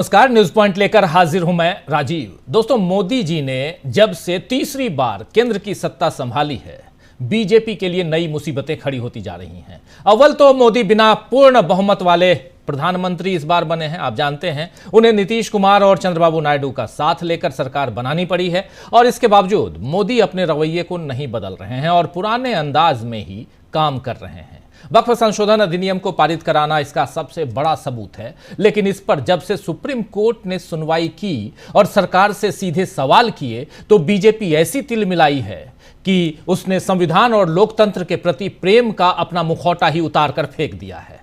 नमस्कार, news point लेकर हाजिर हूं मैं राजीव। दोस्तों, मोदी जी ने जब से तीसरी बार केंद्र की सत्ता संभाली है, बीजेपी के लिए नई मुसीबतें खड़ी होती जा रही हैं। अव्वल तो मोदी बिना पूर्ण बहुमत वाले प्रधानमंत्री इस बार बने हैं। आप जानते हैं, उन्हें नीतीश कुमार और चंद्रबाबू नायडू का साथ लेकर सरकार बनानी पड़ी है और इसके बावजूद मोदी अपने रवैये को नहीं बदल रहे हैं और पुराने अंदाज में ही काम कर रहे हैं। वक्फ संशोधन अधिनियम को पारित कराना इसका सबसे बड़ा सबूत है, लेकिन इस पर जब से सुप्रीम कोर्ट ने सुनवाई की और सरकार से सीधे सवाल किए तो बीजेपी ऐसी तिलमिलाई है कि उसने संविधान और लोकतंत्र के प्रति प्रेम का अपना मुखौटा ही उतार कर फेंक दिया है।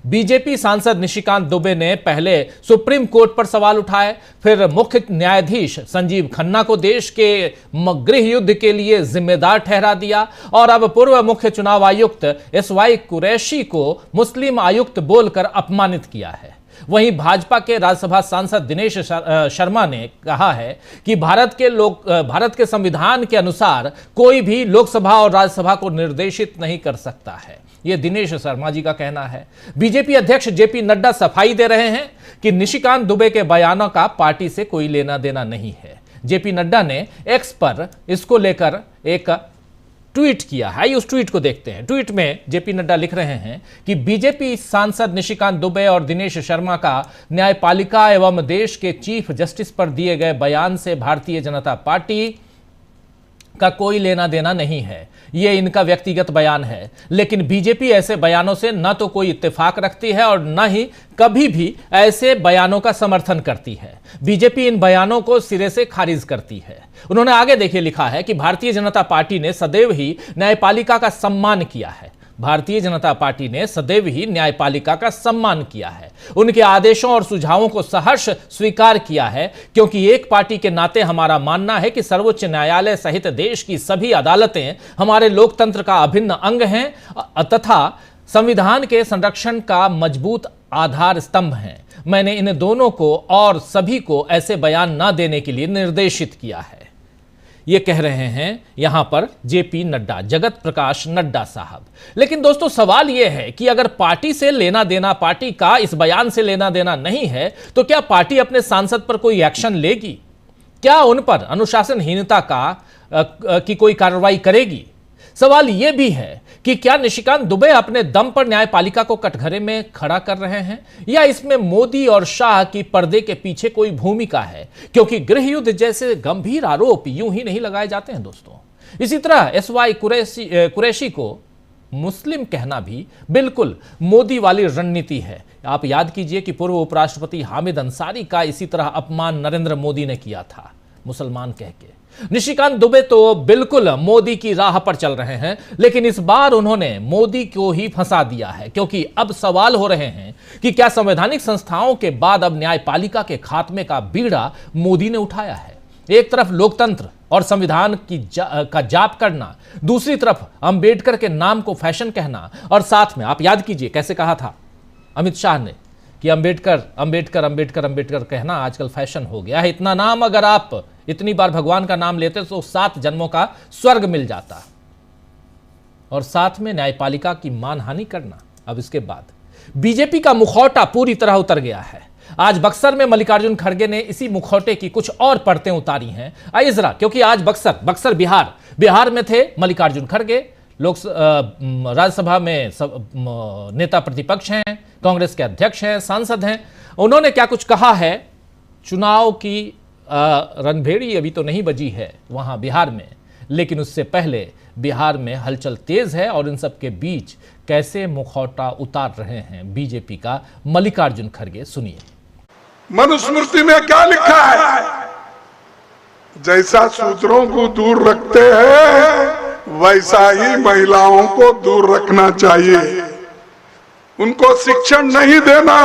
बीजेपी सांसद निशिकांत दुबे ने पहले सुप्रीम कोर्ट पर सवाल उठाए, फिर मुख्य न्यायाधीश संजीव खन्ना को देश के गृह युद्ध के लिए जिम्मेदार ठहरा दिया और अब पूर्व मुख्य चुनाव आयुक्त SY कुरैशी को मुस्लिम आयुक्त बोलकर अपमानित किया है। वहीं भाजपा के राज्यसभा सांसद दिनेश शर्मा ने कहा है कि भारत के संविधान के अनुसार कोई भी लोकसभा और राज्यसभा को निर्देशित नहीं कर सकता है। यह दिनेश शर्मा जी का कहना है। बीजेपी अध्यक्ष JP नड्डा सफाई दे रहे हैं कि निशिकांत दुबे के बयानों का पार्टी से कोई लेना देना नहीं है। JP नड्डा ने X पर इसको लेकर एक ट्वीट किया है। उस ट्वीट को देखते हैं। ट्वीट में JP नड्डा लिख रहे हैं कि बीजेपी सांसद निशिकांत दुबे और दिनेश शर्मा का न्यायपालिका एवं देश के चीफ जस्टिस पर दिए गए बयान से भारतीय जनता पार्टी का कोई लेना देना नहीं है। यह इनका व्यक्तिगत बयान है, लेकिन बीजेपी ऐसे बयानों से न तो कोई इत्तेफाक रखती है और न ही कभी भी ऐसे बयानों का समर्थन करती है। बीजेपी इन बयानों को सिरे से खारिज करती है। उन्होंने आगे देखिए लिखा है कि भारतीय जनता पार्टी ने सदैव ही न्यायपालिका का सम्मान किया है। भारतीय जनता पार्टी ने सदैव ही न्यायपालिका का सम्मान किया है, उनके आदेशों और सुझावों को सहर्ष स्वीकार किया है, क्योंकि एक पार्टी के नाते हमारा मानना है कि सर्वोच्च न्यायालय सहित देश की सभी अदालतें हमारे लोकतंत्र का अभिन्न अंग हैं तथा संविधान के संरक्षण का मजबूत आधार स्तंभ हैं। मैंने इन दोनों को और सभी को ऐसे बयान न देने के लिए निर्देशित किया है। ये कह रहे हैं यहां पर JP नड्डा, जगत प्रकाश नड्डा साहब। लेकिन दोस्तों, सवाल यह है कि अगर पार्टी से लेना देना, पार्टी का इस बयान से लेना देना नहीं है, तो क्या पार्टी अपने सांसद पर कोई एक्शन लेगी? क्या उन पर अनुशासनहीनता की कोई कार्रवाई करेगी? सवाल यह भी है कि क्या निशिकांत दुबे अपने दम पर न्यायपालिका को कटघरे में खड़ा कर रहे हैं या इसमें मोदी और शाह की पर्दे के पीछे कोई भूमिका है? क्योंकि गृह युद्ध जैसे गंभीर आरोप यूं ही नहीं लगाए जाते हैं दोस्तों। इसी तरह SY कुरैशी को मुस्लिम कहना भी बिल्कुल मोदी वाली रणनीति है। आप याद कीजिए कि पूर्व उपराष्ट्रपति हामिद अंसारी का इसी तरह अपमान नरेंद्र मोदी ने किया था, मुसलमान कह के। निशिकांत दुबे तो बिल्कुल मोदी की राह पर चल रहे हैं, लेकिन इस बार उन्होंने मोदी को ही फंसा दिया है, क्योंकि अब सवाल हो रहे हैं कि क्या संवैधानिक संस्थाओं के बाद अब न्यायपालिका के खात्मे का बीड़ा मोदी ने उठाया है। एक तरफ लोकतंत्र और संविधान का जाप करना, दूसरी तरफ अंबेडकर के नाम को फैशन कहना, और साथ में आप याद कीजिए कैसे कहा था अमित शाह ने कि अंबेडकर अंबेडकर अंबेडकर अंबेडकर कहना आजकल फैशन हो गया है। इतना नाम अगर आप इतनी बार भगवान का नाम लेते तो 7 जन्मों का स्वर्ग मिल जाता। और साथ में न्यायपालिका की मानहानि करना। अब इसके बाद बीजेपी का मुखौटा पूरी तरह उतर गया है। आज बक्सर में मल्लिकार्जुन खड़गे ने इसी मुखौटे की कुछ और परतें उतारी हैं। आइए जरा, क्योंकि आज बक्सर बिहार में थे मल्लिकार्जुन खड़गे, राज्यसभा में नेता प्रतिपक्ष हैं, कांग्रेस के अध्यक्ष हैं, सांसद हैं। उन्होंने क्या कुछ कहा है? चुनाव की रणभेड़ी अभी तो नहीं बजी है वहां बिहार में, लेकिन उससे पहले बिहार में हलचल तेज है और इन सब के बीच कैसे मुखौटा उतार रहे हैं बीजेपी का मल्लिकार्जुन खड़गे, सुनिए। मनुस्मृति में क्या लिखा है? जैसा शूद्रों को दूर रखते हैं वैसा ही महिलाओं को दूर रखना चाहिए। उनको शिक्षण नहीं देना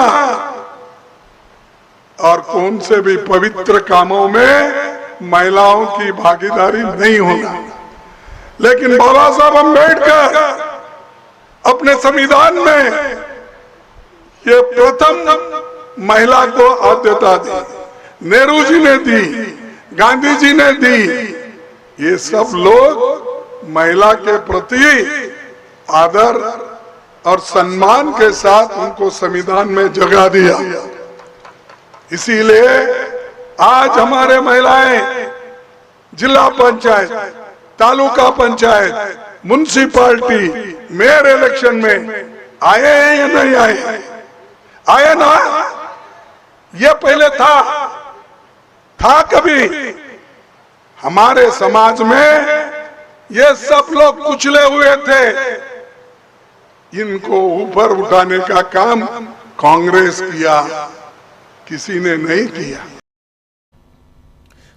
और कौन से भी पवित्र कामों में महिलाओं की भागीदारी नहीं होना। लेकिन बाबा साहब अम्बेडकर अपने संविधान में ये प्रथम महिला को आद्यता दी, नेहरू जी ने दी, गांधी जी ने दी। ये सब लोग महिला के प्रति आदर और सम्मान के साथ उनको संविधान में जगह दिया। इसीलिए आज हमारे महिलाएं जिला panchayat, taluka panchayat, municipality, mayor election में आए हैं या नहीं आए? आए ना? ये पहले था कभी? हमारे समाज में ये सब लोग कुचले हुए थे। इनको ऊपर उठाने का काम कांग्रेस किया, किसी ने नहीं किया।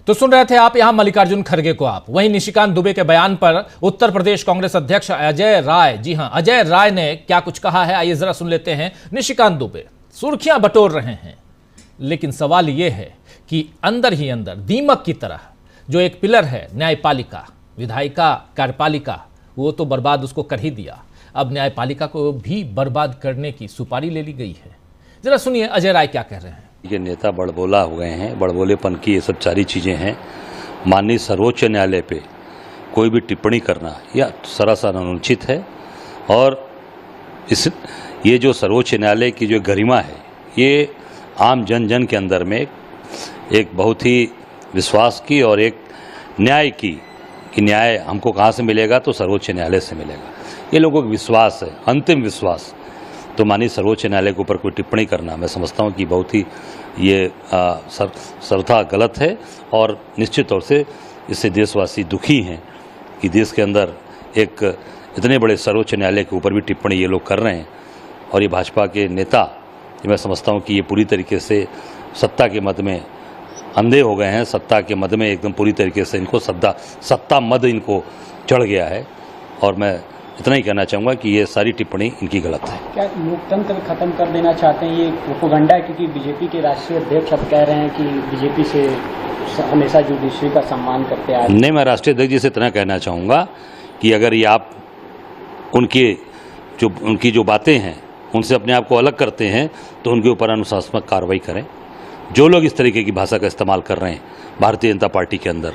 तो सुन रहे थे आप यहां मल्लिकार्जुन खड़गे को आप। वहीं निशिकांत दुबे के बयान पर उत्तर प्रदेश कांग्रेस अध्यक्ष अजय राय, जी हां, अजय राय ने क्या कुछ कहा है, आइए जरा सुन लेते हैं। निशिकांत दुबे सुर्खियां बटोर रहे हैं, लेकिन सवाल यह है कि अंदर ही अंदर दीमक की तरह जो एक पिलर है न्यायपालिका, विधायिका, कार्यपालिका, वो तो बर्बाद उसको कर ही दिया, अब न्यायपालिका को भी बर्बाद करने की सुपारी ले ली गई है। जरा सुनिए अजय राय क्या कह रहे हैं। ये नेता बड़बोला हो गए हैं, बड़बोलेपन की ये सब सारी चीज़ें हैं। माननीय सर्वोच्च न्यायालय पे कोई भी टिप्पणी करना यह सरासर अनुचित है। और ये जो सर्वोच्च न्यायालय की जो गरिमा है, ये आम जन के अंदर में एक बहुत ही विश्वास की और एक न्याय की, कि न्याय हमको कहाँ से मिलेगा, तो सर्वोच्च न्यायालय से मिलेगा। ये लोगों का विश्वास है, अंतिम विश्वास। तो माननीय सर्वोच्च न्यायालय के ऊपर कोई टिप्पणी करना मैं समझता हूँ कि बहुत ही ये सर्वथा गलत है। और निश्चित तौर से इससे देशवासी दुखी हैं कि देश के अंदर एक इतने बड़े सर्वोच्च न्यायालय के ऊपर भी टिप्पणी ये लोग कर रहे हैं। और ये भाजपा के नेता, मैं समझता हूँ कि ये पूरी तरीके से सत्ता के मद में अंधे हो गए हैं। सत्ता के मद में एकदम पूरी तरीके से इनको सत्ता मद इनको चढ़ गया है। और मैं इतना ही कहना चाहूँगा कि ये सारी टिप्पणी इनकी गलत है। क्या लोकतंत्र खत्म कर देना चाहते हैं? ये प्रोपेगेंडा है, क्योंकि बीजेपी के राष्ट्रीय अध्यक्ष अब कह रहे हैं कि बीजेपी से हमेशा जुडिशरी का सम्मान करते आए। नहीं, मैं राष्ट्रीय अध्यक्ष जी से इतना कहना चाहूँगा कि अगर ये आप उनकी जो बातें हैं उनसे अपने आप को अलग करते हैं, तो उनके ऊपर अनुशासनात्मक कार्रवाई करें। जो लोग इस तरीके की भाषा का इस्तेमाल कर रहे हैं भारतीय जनता पार्टी के अंदर,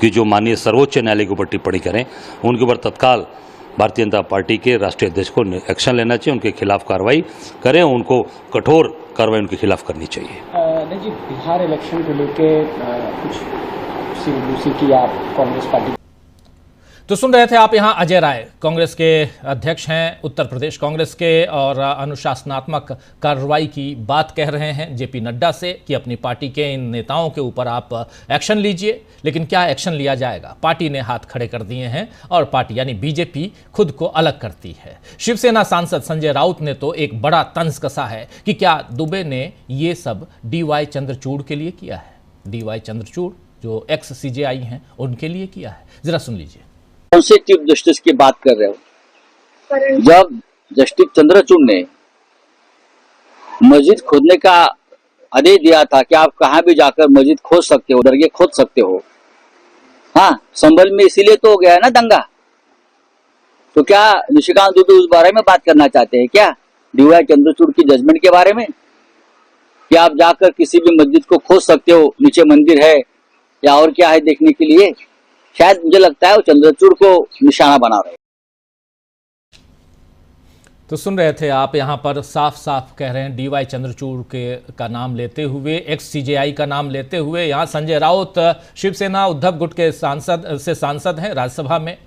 कि जो माननीय सर्वोच्च न्यायालय के ऊपर टिप्पणी करें, उनके ऊपर तत्काल भारतीय जनता पार्टी के राष्ट्रीय अध्यक्ष को एक्शन लेना चाहिए, उनके खिलाफ कार्रवाई करें, उनको कठोर कार्रवाई उनके खिलाफ करनी चाहिए। जी, बिहार इलेक्शन को लेके कुछ दूसरी की आप कांग्रेस पार्टी। तो सुन रहे थे आप यहां अजय राय, कांग्रेस के अध्यक्ष हैं उत्तर प्रदेश कांग्रेस के, और अनुशासनात्मक कार्रवाई की बात कह रहे हैं जेपी नड्डा से कि अपनी पार्टी के इन नेताओं के ऊपर आप एक्शन लीजिए। लेकिन क्या एक्शन लिया जाएगा? पार्टी ने हाथ खड़े कर दिए हैं और पार्टी यानी बीजेपी खुद को अलग करती है। शिवसेना सांसद संजय राउत ने तो एक बड़ा तंज कसा है कि क्या दुबे ने ये सब डीवाई चंद्रचूड़ के लिए किया है। डीवाई चंद्रचूड़ जो एक्स सीजेआई हैं उनके लिए किया है। जरा सुन लीजिए। कौन से चीफ जस्टिस की बात कर रहे हो? जब जस्टिस चंद्रचूड़ ने मस्जिद खोदने का आदेश दिया था कि आप कहां भी जाकर मस्जिद खोद सकते हो, दरगाह खोद सकते हो, हाँ, संभल में इसीलिए तो हो गया है ना दंगा। तो क्या निशिकांत दुबे उस बारे में बात करना चाहते हैं क्या? डीवाई चंद्रचूड़ की जजमेंट के बारे में, कि आप जाकर किसी भी मस्जिद को खोद सकते हो, नीचे मंदिर है या और क्या है देखने के लिए? शायद मुझे लगता है वो चंद्रचूड़ को निशाना बना रहे हैं। तो सुन रहे थे आप, यहां पर साफ साफ कह रहे हैं डीवाई चंद्रचूड़ का नाम लेते हुए, एक्स सीजेआई का नाम लेते हुए। यहां संजय राउत शिवसेना उद्धव गुट के सांसद हैं राज्यसभा में,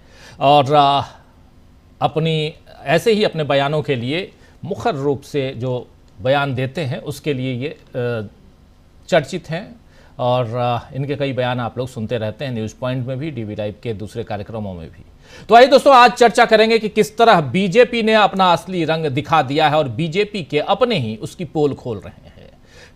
और अपनी ऐसे ही अपने बयानों के लिए मुखर रूप से जो बयान देते हैं उसके लिए ये चर्चित हैं। और इनके कई बयान आप लोग सुनते रहते हैं न्यूज़ पॉइंट में भी, डीवी लाइव के दूसरे कार्यक्रमों में भी। तो आइए दोस्तों, आज चर्चा करेंगे कि किस तरह बीजेपी ने अपना असली रंग दिखा दिया है और बीजेपी के अपने ही उसकी पोल खोल रहे हैं।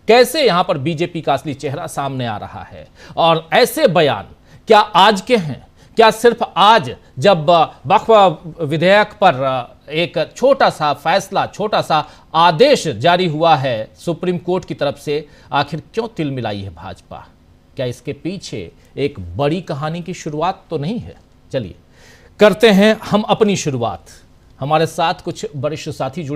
कैसे यहां पर बीजेपी का असली चेहरा सामने आ रहा है, और ऐसे बयान क्या आज के हैं? क्या सिर्फ आज जब वक्फ विधेयक पर एक छोटा सा फैसला, छोटा सा आदेश जारी हुआ है सुप्रीम कोर्ट की तरफ से, आखिर क्यों तिलमिलाई है भाजपा? क्या इसके पीछे एक बड़ी कहानी की शुरुआत तो नहीं है? चलिए करते हैं हम अपनी शुरुआत। हमारे साथ कुछ वरिष्ठ साथी जुड़े